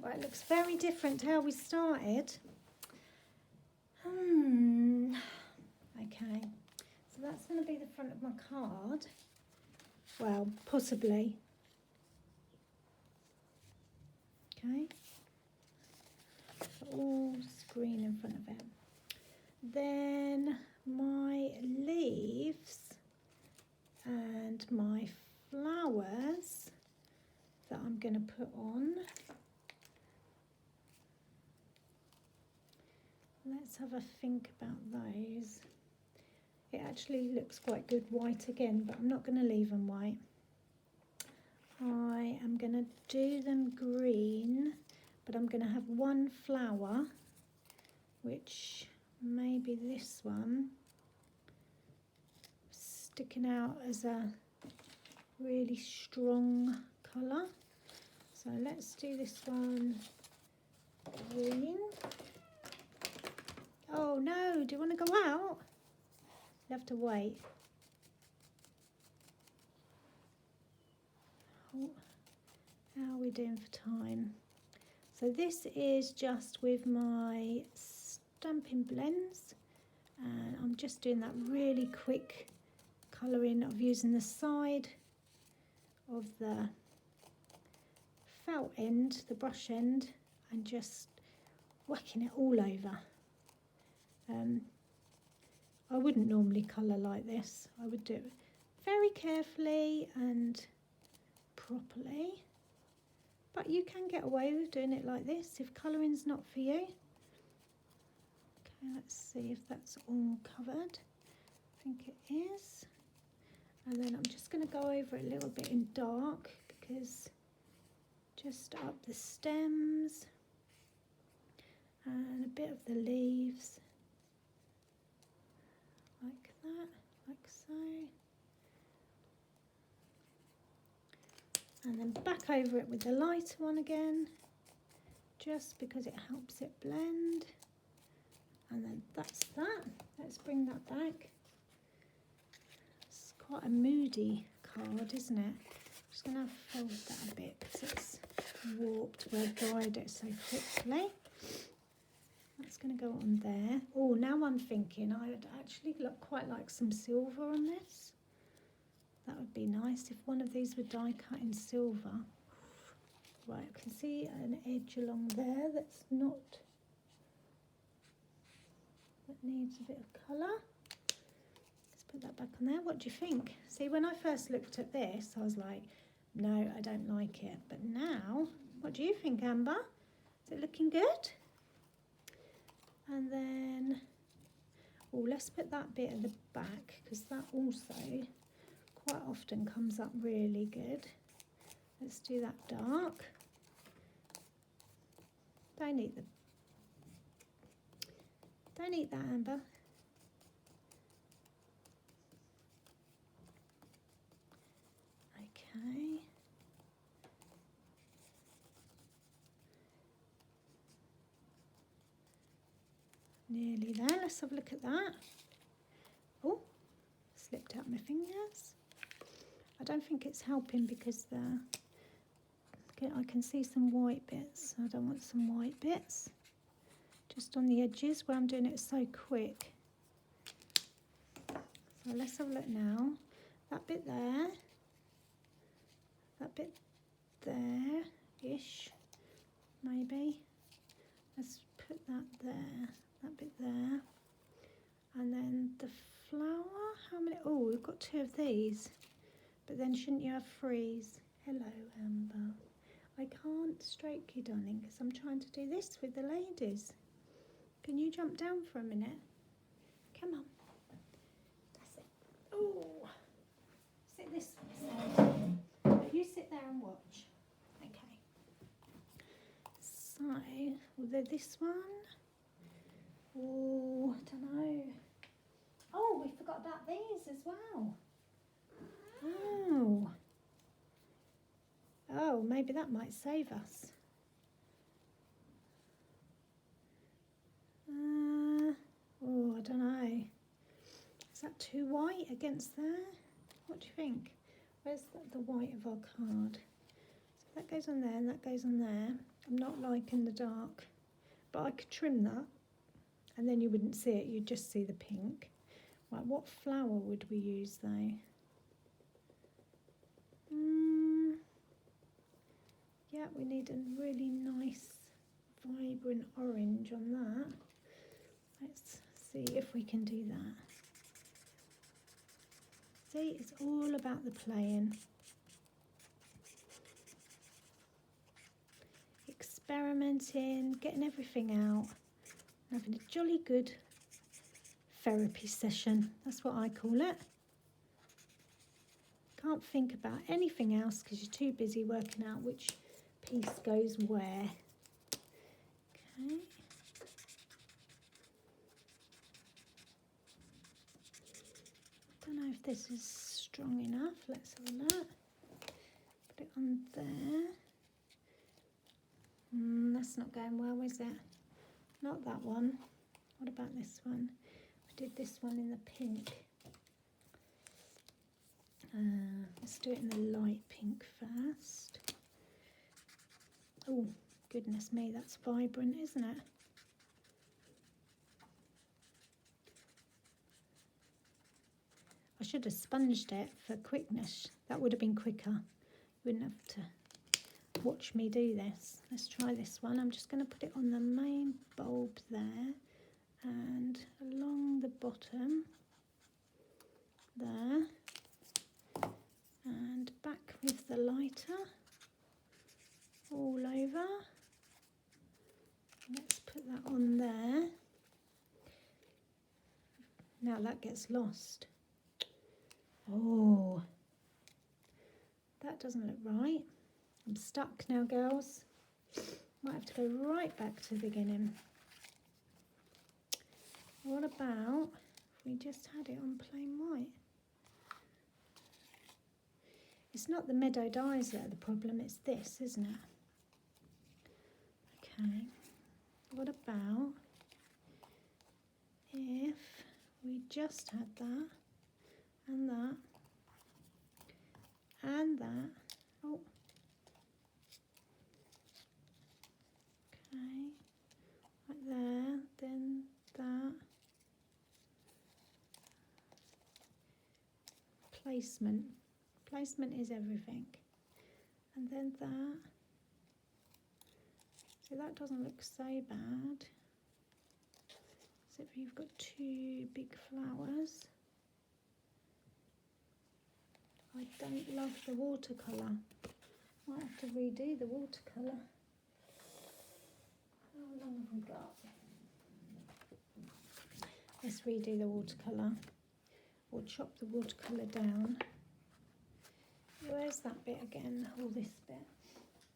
Well, it looks very different to how we started. Okay, so that's going to be the front of my card. Well, possibly. Okay, all screen in front of it. Then my leaves and my flowers that I'm going to put on. Let's have a think about those. It actually looks quite good white again, but I'm not going to leave them white. I am going to do them green, but I'm going to have one flower, which may be this one, sticking out as a really strong colour. So let's do this one green. Oh no, do you want to go out? You have to wait. Oh, how are we doing for time? So this is just with my stamping blends, and I'm just doing that really quick colouring of using the side of the felt end, the brush end, and just whacking it all over. I wouldn't normally colour like this. I would do it very carefully and properly, but you can get away with doing it like this if colouring's not for you. Okay, let's see if that's all covered. I think it is. And then I'm just going to go over it a little bit in dark, because just up the stems and a bit of the leaves. Like that, like so. And then back over it with the lighter one again, just because it helps it blend. And then that's that. Let's bring that back. It's quite a moody card, isn't it? I'm just going to fold that a bit because it's warped where I dried it so quickly. That's going to go on there. Oh, now I'm thinking I'd actually quite like some silver on this. That would be nice if one of these were die cut in silver. Right, I can see an edge along there that's not, that needs a bit of colour. Let's put that back on there. What do you think? See, when I first looked at this, I was like, no, I don't like it. But now, what do you think, Amber? Is it looking good? And then, oh, let's put that bit at the back, because that also quite often comes up really good. Let's do that dark. Don't eat that, Amber. Okay. Nearly there. Let's have a look at that. Oh, slipped out my fingers. I don't think it's helping because I can see some white bits. I don't want some white bits. Just on the edges where I'm doing it so quick. So let's have a look now. That bit there. That bit there-ish, maybe. Let's put that there, that bit there. And then the flower, how many? Oh, we've got 2 of these. But then shouldn't you have 3s? Hello, Amber. I can't stroke you, darling, because I'm trying to do this with the ladies. Can you jump down for a minute? Come on. That's it. Oh, sit this way. You sit there and watch. Okay. So, will this one? Oh, I don't know. Oh, we forgot about these as well. Oh. Oh, maybe that might save us. Oh, I don't know. Is that too white against there? What do you think? Where's the white of our card? So that goes on there and that goes on there. I'm not liking the dark, but I could trim that and then you wouldn't see it, you'd just see the pink. Right, what flower would we use though? Yeah, we need a really nice vibrant orange on that. Let's see if we can do that. See, it's all about the playing. Experimenting, getting everything out, having a jolly good therapy session. That's what I call it. Can't think about anything else because you're too busy working out which piece goes where. Okay. Don't know if this is strong enough. Let's have a look. Put it on there. That's not going well, is it? Not that one. What about this one? We did this one in the pink. Let's do it in the light pink first. Oh, goodness me, that's vibrant, isn't it? I should have sponged it for quickness. That would have been quicker. You wouldn't have to watch me do this. Let's try this one. I'm just going to put it on the main bulb there and along the bottom there and back with the lighter all over. Let's put that on there. Now that gets lost. Oh, that doesn't look right. I'm stuck now, girls. Might have to go right back to the beginning. What about if we just had it on plain white? It's not the Meadow Dies that are the problem, it's this, isn't it? Okay, what about if we just had that and that and that? Oh, okay, right there, then that. Placement. Placement is everything. And then that. So that doesn't look so bad. Except for you've got 2 big flowers. I don't love the watercolour. Might have to redo the watercolour. How long have we got? Let's redo the watercolour. Or chop the watercolour down. Where's that bit again? Oh, this bit.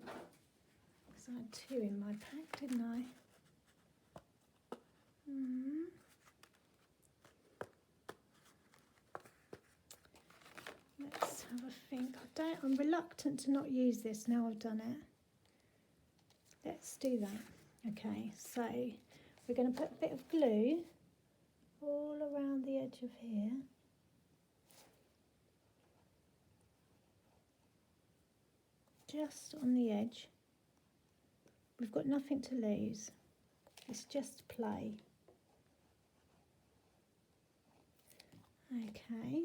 Because I had 2 in my pack, didn't I? Let's have a think. I'm reluctant to not use this now I've done it. Let's do that. Okay, so we're going to put a bit of glue all around the edge of here. Just on the edge. We've got nothing to lose. It's just play. Okay.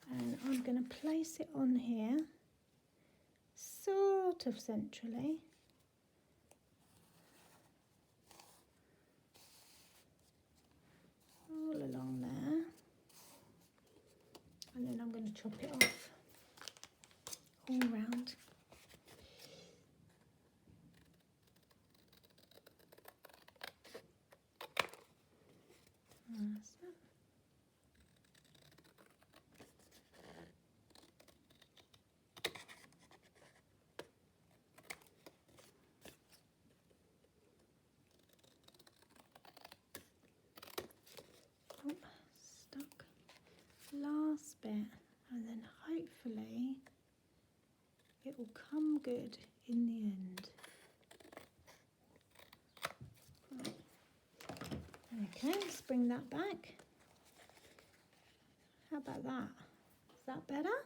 And I'm going to place it on here, sort of centrally. chop it off all round. That's it. Oh, stuck. Last bit, and then hopefully it will come good in the end. Okay, let's bring that back. How about that? Is that better?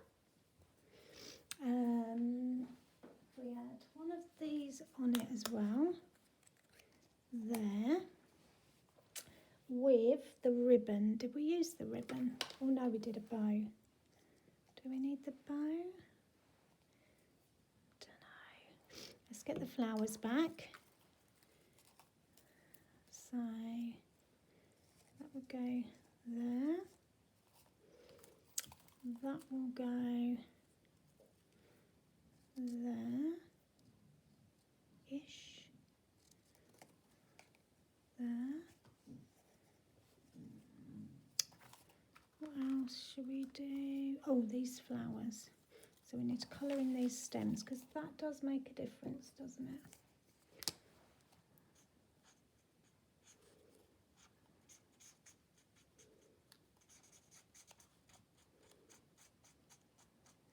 We had one of these on it as well. There. With the ribbon. Did we use the ribbon? Oh no, we did a bow. Do we need the bow? Don't know. Let's get the flowers back. So that will go there. That will go there-ish. There. What else should we do? Oh, these flowers. So we need to colour in these stems because that does make a difference, doesn't it?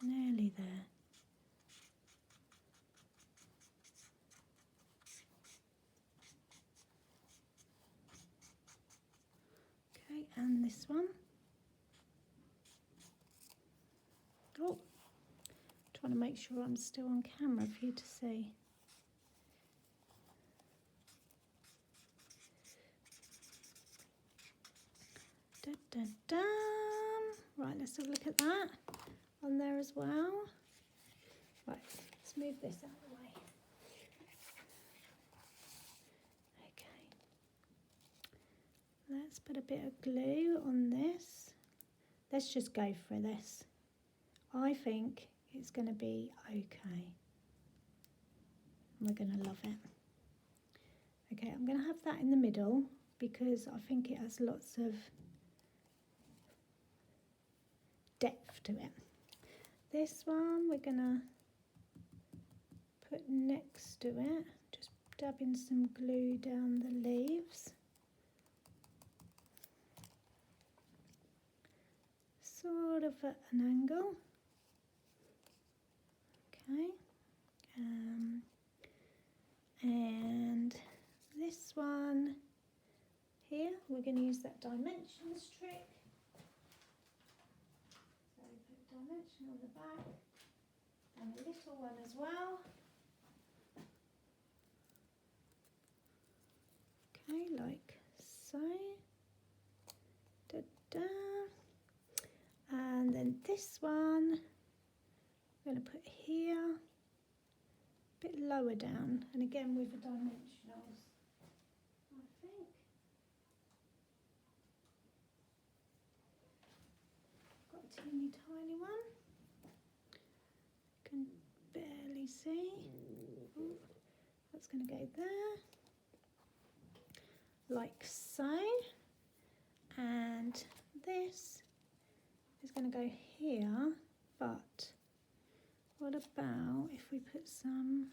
Nearly there. Okay, and this one. Oh, trying to make sure I'm still on camera for you to see. Da, da, da. Right, let's have a look at that on there as well. Right, let's move this out of the way. Okay. Let's put a bit of glue on this. Let's just go for this. I think it's going to be okay. We're going to love it. Okay, I'm going to have that in the middle because I think it has lots of depth to it. This one we're going to put next to it. Just dabbing some glue down the leaves. Sort of at an angle. Okay. And this one here, we're going to use that dimensions trick. So put dimension on the back and a little one as well. Okay, like so. Da da. And then this one I'm going to put here, a bit lower down, and again with the dimensionals, I think. Got a teeny tiny one. Can barely see. Ooh, that's going to go there, like so. And this is going to go here, but what about if we put some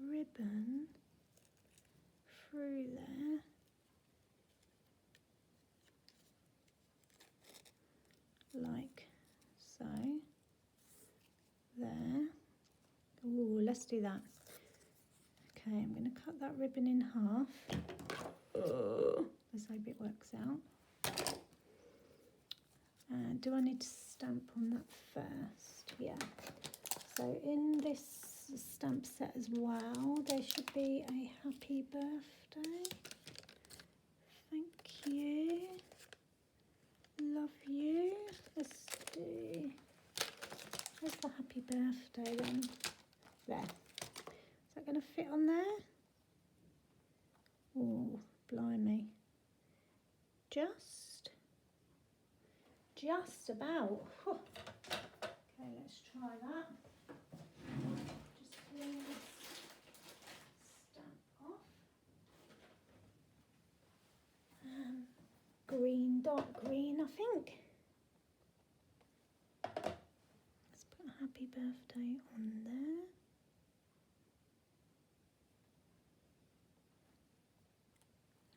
ribbon through there, like so, there. Ooh, let's do that. Okay, I'm going to cut that ribbon in half. Let's hope it works out. Do I need to stamp on that first? Yeah. So in this stamp set as well, there should be a happy birthday. Thank you. Love you. Let's do, where's the happy birthday then? There. Is that going to fit on there? Oh, blimey. Just about. let's try that. Just clean this stamp off. Green, dark green, I think. Let's put a happy birthday on there.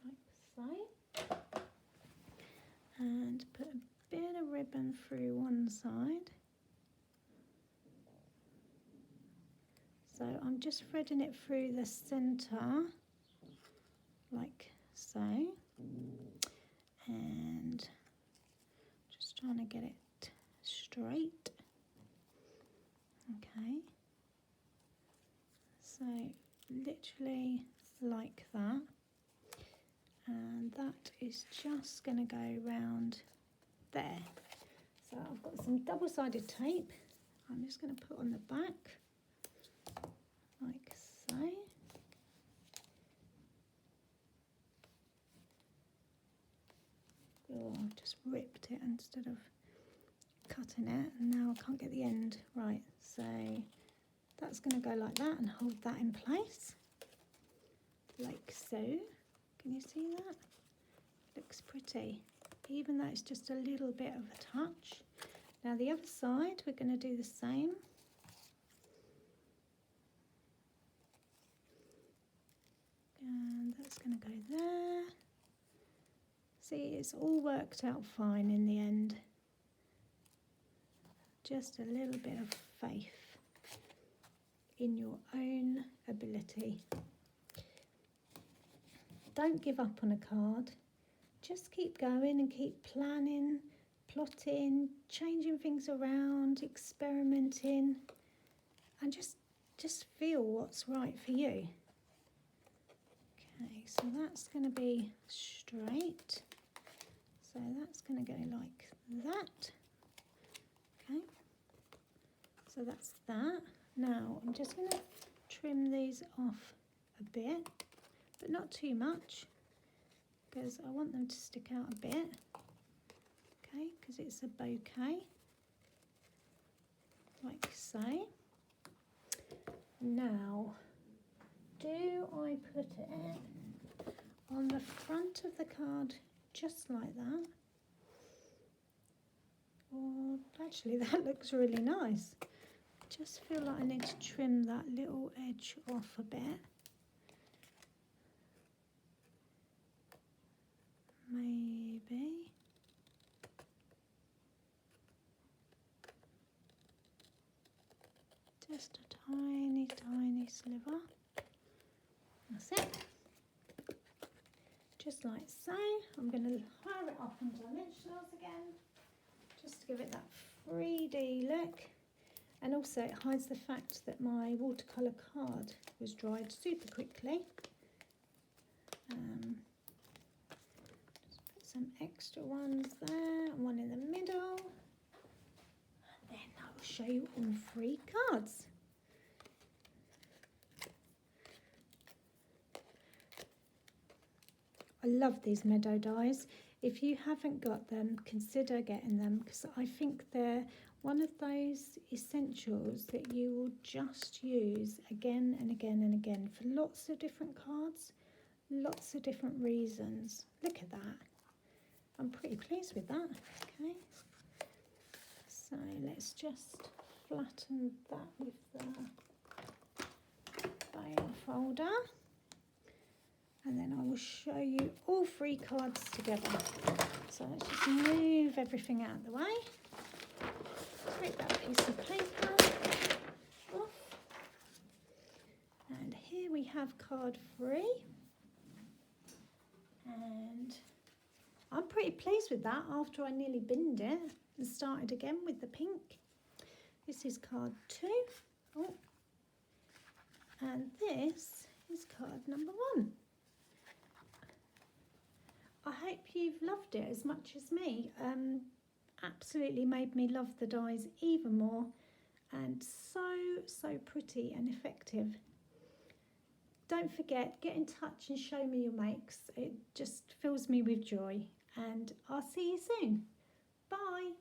Like so. And put a bit of ribbon through one side. So I'm just threading it through the centre, like so. And just trying to get it straight. Okay, so literally like that, and that is just going to go round there. So I've got some double-sided tape. I'm just going to put on the back like so. Oh, I've just ripped it instead of cutting it, and now I can't get the end right. So that's going to go like that and hold that in place, like so. Can you see that? Looks pretty, even though it's just a little bit of a touch. Now the other side, we're going to do the same. And that's going to go there. See, it's all worked out fine in the end. Just a little bit of faith in your own ability. Don't give up on a card. Just keep going and keep planning, plotting, changing things around, experimenting, and just feel what's right for you. Okay, so that's going to be straight. So that's going to go like that. Okay, so that's that. Now I'm just going to trim these off a bit, but not too much, because I want them to stick out a bit. Okay, because it's a bouquet, like so. Now, do I put it on the front of the card just like that? Or actually, that looks really nice. Just feel like I need to trim that little edge off a bit. Maybe. Just a tiny, tiny sliver. That's it. Just like so. I'm going to hire it up on dimensionals again, just to give it that 3D look. And also it hides the fact that my watercolour card was dried super quickly. Just put some extra ones there, and one in the middle. And then I will show you all 3 cards. I love these Meadow Dies. If you haven't got them, consider getting them, because I think they're one of those essentials that you will just use again and again and again for lots of different cards, lots of different reasons. Look at that. I'm pretty pleased with that. Okay. So let's just flatten that with the bone folder. And then I will show you all 3 cards together. So let's just move everything out of the way. Take that piece of paper off. And here we have card 3. And I'm pretty pleased with that after I nearly binned it and started again with the pink. This is card 2. Oh. And this is card number 1. I hope you've loved it as much as me. Absolutely made me love the dies even more, and so pretty and effective. Don't forget, get in touch and show me your makes. It just fills me with joy, and I'll see you soon. Bye.